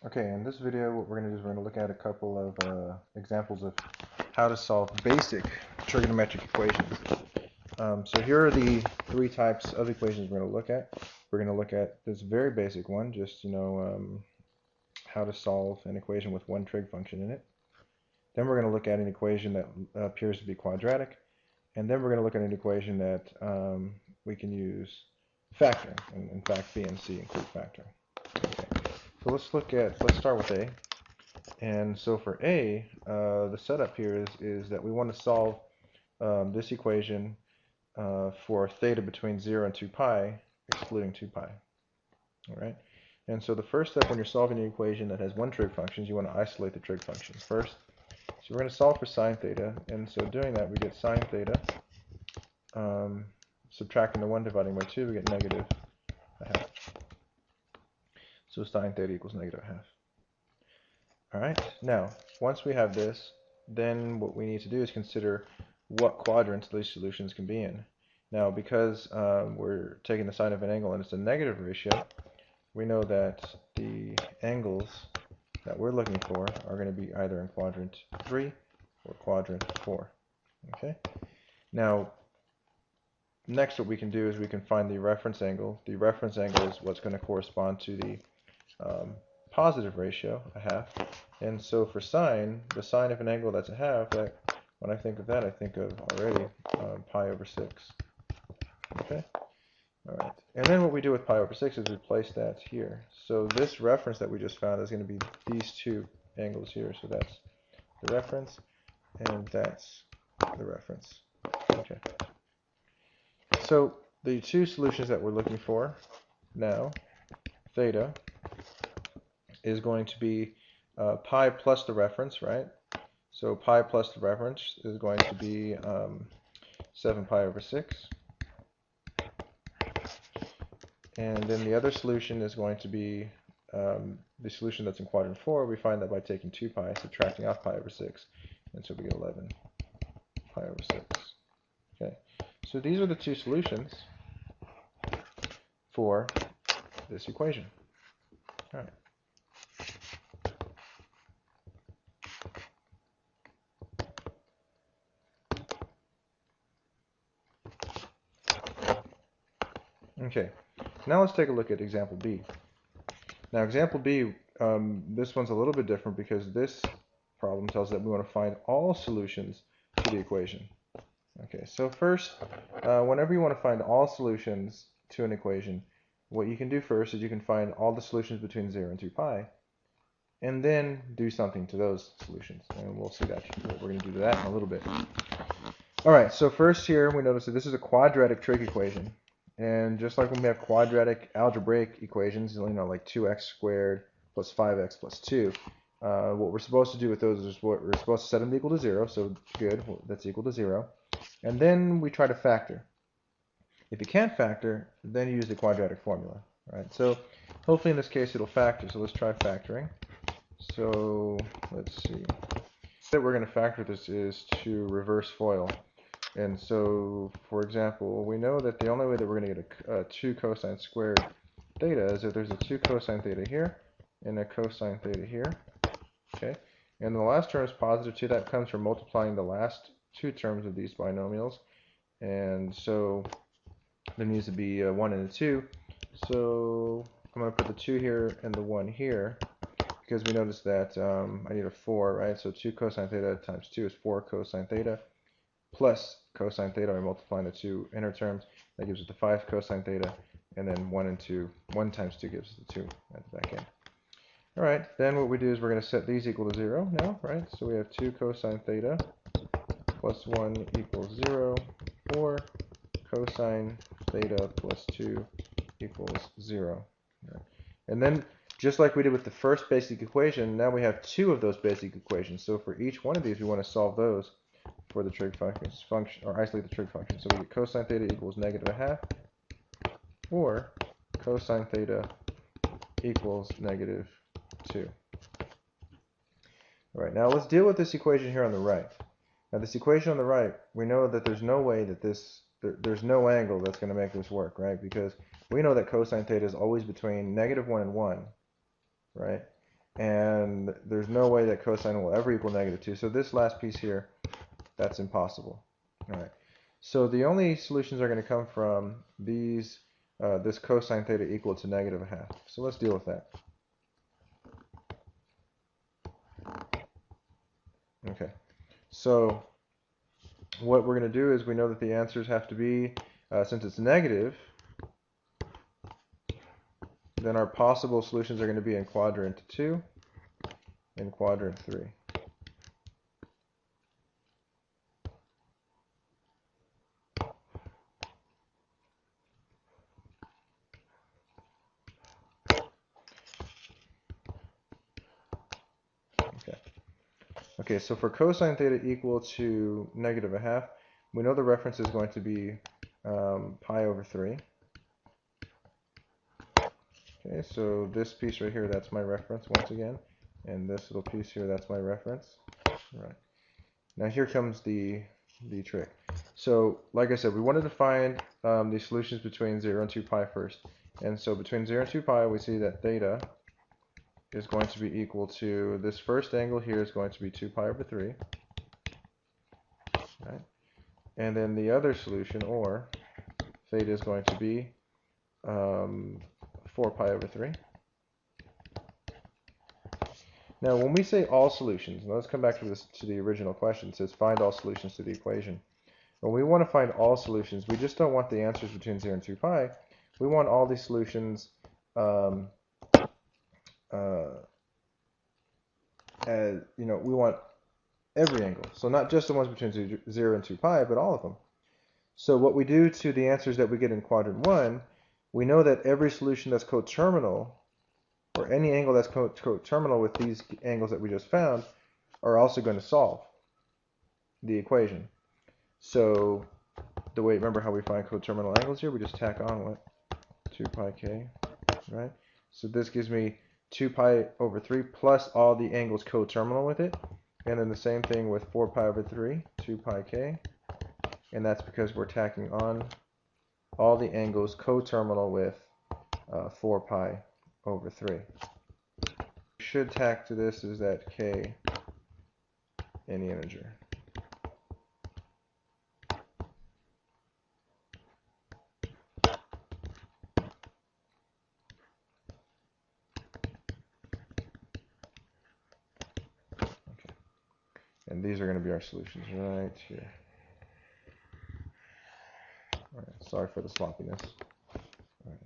Okay, in this video what we're going to do is we're going to look at a couple of examples of how to solve basic trigonometric equations. So here are the three types of equations we're going to look at. We're going to look at this very basic one, just how to solve an equation with one trig function in it. Then we're going to look at an equation that appears to be quadratic, and then we're going to look at an equation that we can use factoring. And in fact, B and C include factoring. Okay. So let's start with A. And so for A, the setup here is that we want to solve this equation for theta between 0 and 2 pi, excluding 2 pi. All right. And so the first step when you're solving an equation that has one trig function, you want to isolate the trig functions first. So we're going to solve for sine theta, and so doing that we get sine theta, subtracting the 1 dividing by 2, we get negative a half. So sine theta equals negative a half. Alright, now, once we have this, then what we need to do is consider what quadrants these solutions can be in. Now, because we're taking the sine of an angle and it's a negative ratio, we know that the angles that we're looking for are going to be either in quadrant 3 or quadrant 4. Okay? Now, next what we can do is we can find the reference angle. The reference angle is what's going to correspond to the positive ratio, a half. And so for sine, the sine of an angle that's a half, when I think of that, I think of already pi over 6. Okay? All right. And then what we do with pi over 6 is we place that here. So this reference that we just found is going to be these two angles here. So that's the reference, and that's the reference. Okay. So the two solutions that we're looking for now, theta is going to be pi plus the reference, right? So pi plus the reference is going to be 7 pi over 6. And then the other solution is going to be the solution that's in quadrant 4. We find that by taking 2 pi, subtracting off pi over 6. And so we get 11 pi over 6. Okay, so these are the two solutions for this equation. All right. Okay, now let's take a look at example B. Now example B, this one's a little bit different because this problem tells us that we want to find all solutions to the equation. Okay, so first, whenever you want to find all solutions to an equation, what you can do first is you can find all the solutions between 0 and 2 pi, and then do something to those solutions. And we'll see that what we're going to do to that in a little bit. Alright, so first here we notice that this is a quadratic trig equation. And just like when we have quadratic algebraic equations, like 2x squared plus 5x plus 2, what we're supposed to do with those is we're supposed to set them equal to 0, so good, that's equal to 0. And then we try to factor. If you can't factor, then you use the quadratic formula. Right? So hopefully in this case it'll factor, so let's try factoring. So let's see. That we're going to factor this is to reverse FOIL. And so, for example, we know that the only way that we're going to get a 2 cosine squared theta is if there's a 2 cosine theta here and a cosine theta here. Okay, and the last term is positive 2. That comes from multiplying the last two terms of these binomials. And so there needs to be a 1 and a 2. So I'm going to put the 2 here and the 1 here because we notice that I need a 4, right? So 2 cosine theta times 2 is 4 cosine theta plus cosine theta by multiplying the two inner terms. That gives us the 5 cosine theta, and then 1 and 2. 1 times 2 gives us the 2 at the back end. Alright, then what we do is we're going to set these equal to 0 now, right? So we have 2 cosine theta plus 1 equals 0, or cosine theta plus 2 equals 0. Right. And then, just like we did with the first basic equation, now we have two of those basic equations. So for each one of these, we want to solve those for the trig function, or isolate the trig function. So we get cosine theta equals negative a half, or cosine theta equals negative 2. All right, now let's deal with this equation here on the right. Now this equation on the right, we know that there's no way that there's no angle that's going to make this work, right? Because we know that cosine theta is always between negative 1 and 1, right? and there's no way that cosine will ever equal -2. So this last piece here, that's impossible. All right. So the only solutions are going to come from these, this cosine theta equal to -1/2. So let's deal with that. Okay. So what we're going to do is we know that the answers have to be, since it's negative, then our possible solutions are going to be in quadrant 2 and quadrant 3. Okay. Okay, so for cosine theta equal to -1/2, we know the reference is going to be pi over 3. Okay, so this piece right here, that's my reference once again. And this little piece here, that's my reference. All right. Now here comes the trick. So, like I said, we wanted to find the solutions between 0 and 2 pi first. And so between 0 and 2 pi, we see that theta is going to be equal to, this first angle here is going to be 2 pi over 3. Right? And then the other solution, or theta, is going to be 4 pi over 3. Now, when we say all solutions, and let's come back to this, to the original question. It says find all solutions to the equation. When we want to find all solutions, we just don't want the answers between 0 and 2 pi. We want all these solutions as, we want every angle. So not just the ones between 0 and 2 pi, but all of them. So what we do to the answers that we get in quadrant 1, we know that every solution that's coterminal, or any angle that's coterminal with these angles that we just found, are also going to solve the equation. So the way, remember how we find coterminal angles here? We just tack on what? 2 pi k, right? So this gives me 2 pi over 3 plus all the angles coterminal with it. And then the same thing with 4 pi over 3, 2 pi k. And that's because we're tacking on all the angles coterminal with 4 pi over 3. We should tack to this is that k any integer. Okay. And these are going to be our solutions right here. All right. Sorry for the sloppiness. All right.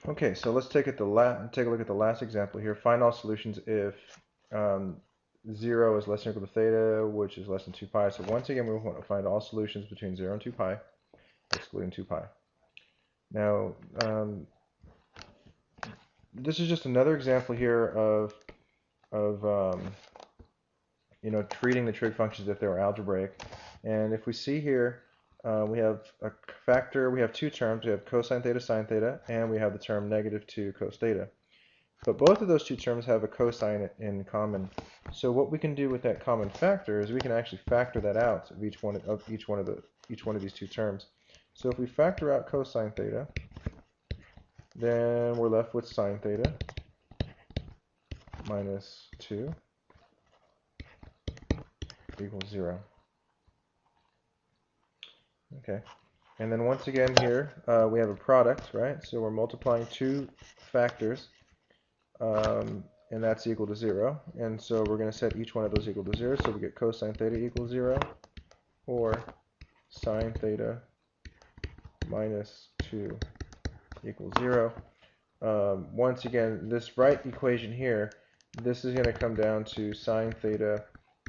Okay, so let's take a look at the last example here. Find all solutions if 0 is less than or equal to theta, which is less than 2 pi. So once again, we want to find all solutions between 0 and 2 pi, excluding 2 pi. Now, this is just another example here of treating the trig functions as if they were algebraic. And if we see here, we have a factor, we have two terms. We have cosine theta, sine theta, and we have the term -2 cos theta. But both of those two terms have a cosine in common. So what we can do with that common factor is we can actually factor that out of each one of these two terms. So if we factor out cosine theta, then we're left with sine theta minus 2 equals 0. Okay, and then once again here we have a product, right? So we're multiplying two factors, and that's equal to 0. And so we're going to set each one of those equal to 0. So we get cosine theta equals 0, or sine theta minus 2 equals 0. Once again, this right equation here, this is going to come down to sine theta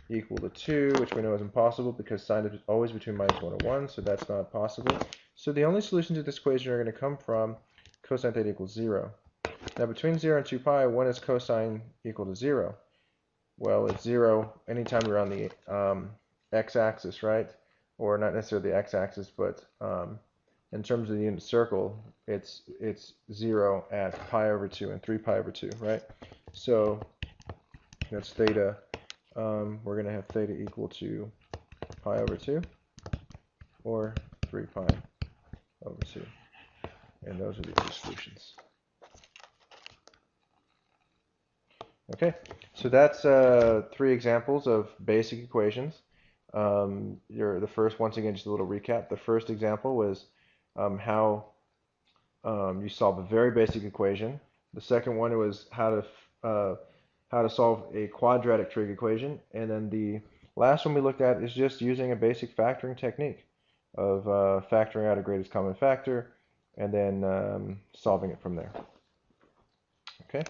equal to 2, which we know is impossible because sine is always between -1 and 1, so that's not possible. So the only solutions to this equation are going to come from cosine theta equals 0. Now between 0 and 2 pi, when is cosine equal to 0? Well, it's 0 anytime we're on the x-axis, right? Or not necessarily the x-axis, but in terms of the unit circle, it's 0 at pi over 2 and 3 pi over 2, right? So that's theta. We're going to have theta equal to pi over 2 or 3 pi over 2. And those are the two solutions. Okay, so that's 3 examples of basic equations. The first, once again, just a little recap. The first example was how you solve a very basic equation. The second one was how to solve a quadratic trig equation. And then the last one we looked at is just using a basic factoring technique of factoring out a greatest common factor and then solving it from there. Okay.